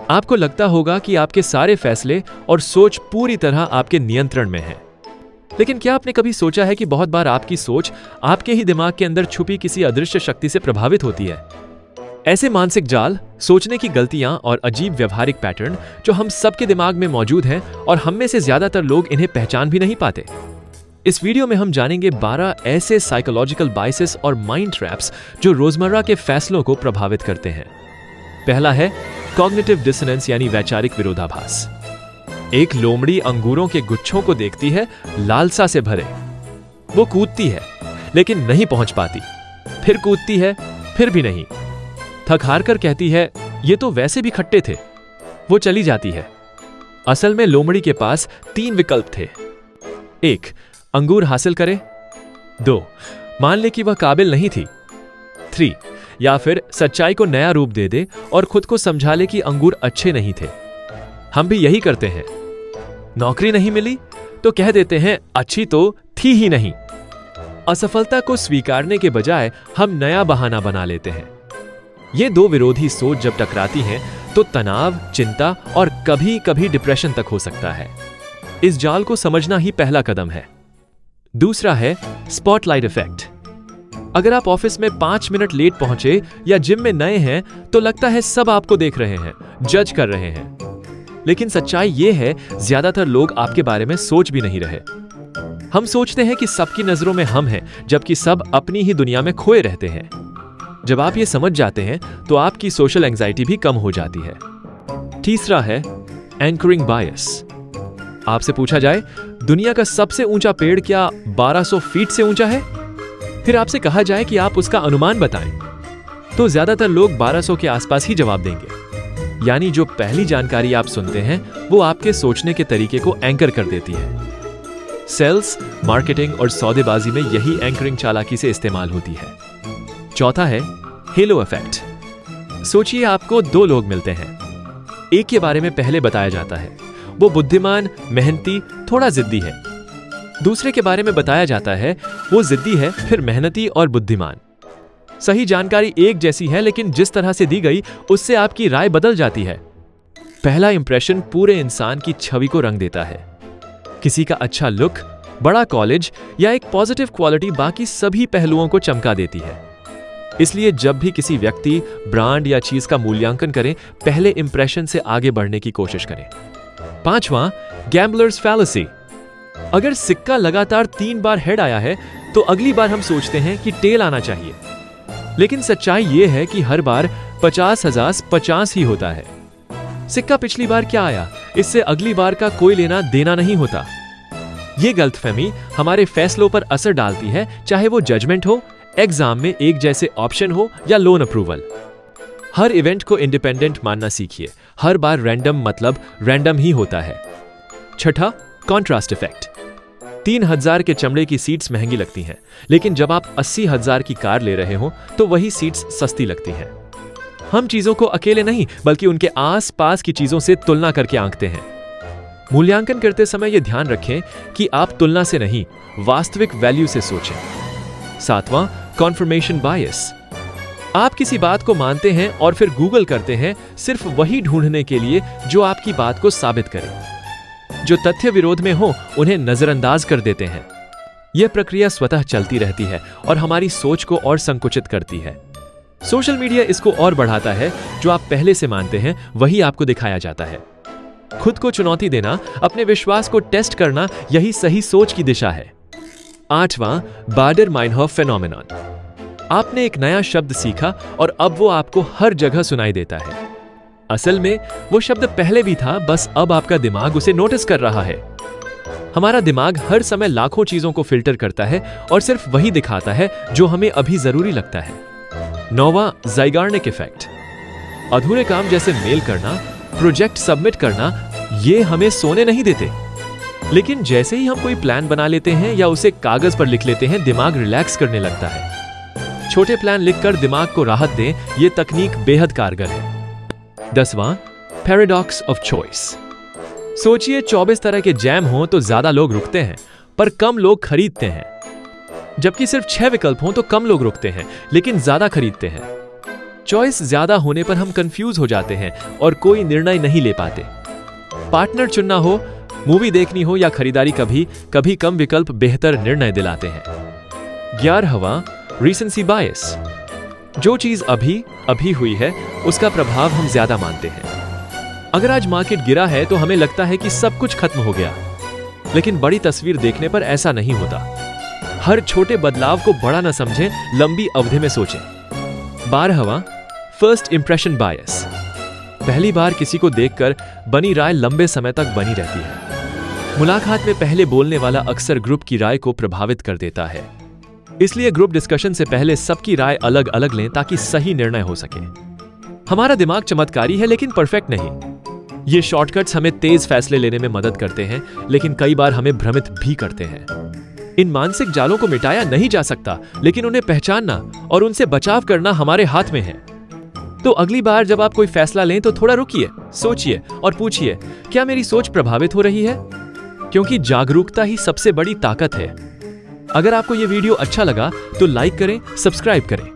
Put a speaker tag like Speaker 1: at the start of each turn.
Speaker 1: आपको लगता होगा कि आपके सारे फैसले और सोच पूरी तरह आपके नियंत्रण में है। लेकिन क्या आपने कभी सोचा है कि बहुत बार आपकी सोच आपके ही दिमाग के अंदर छुपी किसी अदृश्य शक्ति से प्रभावित होती है? ऐसे मानसिक जाल, सोचने की गलतियां और अजीब व्यवहारिक पैटर्न जो हम सबके दिमाग में मौजूद हैं और हम में से ज्यादातर लोग इन्हें पहचान भी नहीं पाते। इस वीडियो में हम जानेंगे 12 ऐसे साइकोलॉजिकल बायसेस और माइंड ट्रैप्स जो रोजमर्रा के फैसलों को प्रभावित करते हैं। पहला है कॉग्निटिव डिसोनेंस यानी वैचारिक विरोधाभास। एक लोमड़ी अंगूरों के गुच्छों को देखती है, लालसा से भरे। वो कूदती है लेकिन नहीं पहुंच पाती, फिर कूदती है, फिर भी नहीं। थक हार कर कहती है, ये तो वैसे भी खट्टे थे। वो चली जाती है। असल में लोमड़ी के पास 3 विकल्प थे। 1. अंगूर हासिल करे। 2. मान ले कि वह काबिल नहीं थी। 3. या फिर सच्चाई को नया रूप दे दे और खुद को समझा ले कि अंगूर अच्छे नहीं थे। हम भी यही करते हैं। नौकरी नहीं मिली तो कह देते हैं अच्छी तो थी ही नहीं। असफलता को स्वीकारने के बजाय हम नया बहाना बना लेते हैं। ये 2 विरोधी सोच जब टकराती हैं तो तनाव, चिंता और कभी कभी डिप्रेशन तक हो सकता है। इस जाल को समझना ही पहला कदम है। दूसरा है स्पॉटलाइट इफेक्ट। अगर आप ऑफिस में 5 मिनट लेट पहुंचे या जिम में नए हैं तो लगता है सब आपको देख रहे हैं, जज कर रहे हैं। लेकिन सच्चाई यह है, ज्यादातर लोग आपके बारे में सोच भी नहीं रहे। हम सोचते हैं कि सबकी नजरों में हम हैं, जबकि सब अपनी ही दुनिया में खोए रहते हैं। जब आप ये समझ जाते हैं तो आपकी सोशल एंजाइटी भी कम हो जाती है। तीसरा है एंकरिंग बायस। आपसे पूछा जाए, दुनिया का सबसे ऊंचा पेड़ क्या 1200 फीट से ऊंचा है? फिर आपसे कहा जाए कि आप उसका अनुमान बताएं, तो ज्यादातर लोग 1200 के आसपास ही जवाब देंगे। यानी जो पहली जानकारी आप सुनते हैं वो आपके सोचने के तरीके को एंकर कर देती है। सेल्स, मार्केटिंग और सौदेबाजी में यही एंकरिंग चालाकी से इस्तेमाल होती है। चौथा है हेलो इफेक्ट। सोचिए, आपको 2 लोग मिलते हैं। एक के बारे में पहले बताया जाता है, वो बुद्धिमान, मेहनती, थोड़ा जिद्दी है। दूसरे के बारे में बताया जाता है, वो जिद्दी है, फिर मेहनती और बुद्धिमान। सही जानकारी एक जैसी है, लेकिन जिस तरह से दी गई उससे आपकी राय बदल जाती है। पहला इंप्रेशन पूरे इंसान की छवि को रंग देता है। किसी का अच्छा लुक, बड़ा कॉलेज या एक पॉजिटिव क्वालिटी बाकी सभी पहलुओं को चमका देती है। इसलिए जब भी किसी व्यक्ति, ब्रांड या चीज का मूल्यांकन करें, पहले इंप्रेशन से आगे बढ़ने की कोशिश करें। 5वां गैम्बलर्स फैलेसी। अगर सिक्का लगातार 3 बार हेड आया है तो अगली बार हम सोचते हैं कि टेल आना चाहिए। लेकिन सच्चाई यह है कि हर बार 50,050 ही होता है। सिक्का पिछली बार क्या आया, इससे अगली बार का कोई लेना देना नहीं होता। यह गलतफहमी हमारे फैसलों पर असर डालती है, चाहे वो जजमेंट हो, एग्जाम में एक जैसे ऑप्शन हो या लोन अप्रूवल। हर इवेंट को इंडिपेंडेंट मानना सीखिए। हर बार रैंडम मतलब रैंडम ही होता है। छठा कॉन्ट्रास्ट इफेक्ट। 3000 के चमड़े की सीट्स महंगी लगती हैं, लेकिन जब आप 80,000 की कार ले रहे हो तो वही सीट्स सस्ती लगती हैं। हम चीजों को अकेले नहीं बल्कि उनके आस पास की चीजों से तुलना करके आंकते हैं। मूल्यांकन करते समय यह ध्यान रखें कि आप तुलना से नहीं, वास्तविक वैल्यू से सोचें। 7वां कॉन्फर्मेशन बायस। आप किसी बात को मानते हैं और फिर गूगल करते हैं सिर्फ वही ढूंढने के लिए जो आपकी बात को साबित करे। जो तथ्य विरोध में हो उन्हें नजरअंदाज कर देते हैं। यह प्रक्रिया स्वतः चलती रहती है और हमारी सोच को और संकुचित करती है। सोशल मीडिया इसको और बढ़ाता है। जो आप पहले से मानते हैं वही आपको दिखाया जाता है। खुद को चुनौती देना, अपने विश्वास को टेस्ट करना, यही सही सोच की दिशा है। 8वां बाडर-माइनहोफ फेनोमेनन। आपने एक नया शब्द सीखा और अब वो आपको हर जगह सुनाई देता है। असल में वो शब्द पहले भी था, बस अब आपका दिमाग उसे नोटिस कर रहा है। हमारा दिमाग हर समय लाखों चीजों को फिल्टर करता है और सिर्फ वही दिखाता है जो हमें अभी जरूरी लगता है। 9वां ज़ाइगार्निक इफेक्ट। अधूरे काम जैसे मेल करना, प्रोजेक्ट सबमिट करना, ये हमें सोने नहीं देते। लेकिन जैसे ही हम कोई प्लान बना लेते हैं या उसे कागज पर लिख लेते हैं, दिमाग रिलैक्स करने लगता है। छोटे प्लान लिखकर दिमाग को राहत दें, यह तकनीक बेहद कारगर है। 10वां पैराडॉक्स ऑफ चॉइस। सोचिए, 24 तरह के जैम हो तो ज्यादा लोग रुकते हैं पर कम लोग खरीदते हैं। जबकि सिर्फ 6 विकल्प हों तो कम लोग रुकते हैं लेकिन ज्यादा खरीदते हैं। चॉइस ज्यादा होने पर हम कंफ्यूज हो जाते हैं और कोई निर्णय नहीं ले पाते। पार्टनर चुनना हो, मूवी देखनी हो या खरीदारी, कभी कभी कम विकल्प बेहतर निर्णय दिलाते हैं। 11वां, रीसेंसी बायस। जो चीज अभी अभी हुई है उसका प्रभाव हम ज्यादा मानते हैं। अगर आज मार्केट गिरा है तो हमें लगता है कि सब कुछ खत्म हो गया, लेकिन बड़ी तस्वीर देखने पर ऐसा नहीं होता। हर छोटे बदलाव को बड़ा न समझें, लंबी अवधि में सोचें। 12वां, फर्स्ट इंप्रेशन बायस। पहली बार किसी को देखकर बनी राय लंबे समय तक बनी रहती है। मुलाकात में पहले बोलने वाला अक्सर ग्रुप की राय को प्रभावित कर देता है। इसलिए ग्रुप डिस्कशन से पहले सबकी राय अलग अलग लें ताकि सही निर्णय हो सके। हमारा दिमाग चमत्कारी है लेकिन परफेक्ट नहीं। ये शॉर्टकट्स हमें तेज फैसले लेने में मदद करते हैं, लेकिन कई बार हमें भ्रमित भी करते हैं। इन मानसिक जालों को मिटाया नहीं जा सकता, लेकिन उन्हें पहचानना और उनसे बचाव करना हमारे हाथ में है। तो अगली बार जब आप कोई फैसला लें तो थोड़ा रुकिए, सोचिए और पूछिए, क्या मेरी सोच प्रभावित हो रही है? क्योंकि जागरूकता ही सबसे बड़ी ताकत है। अगर आपको यह वीडियो अच्छा लगा तो लाइक करें, सब्सक्राइब करें।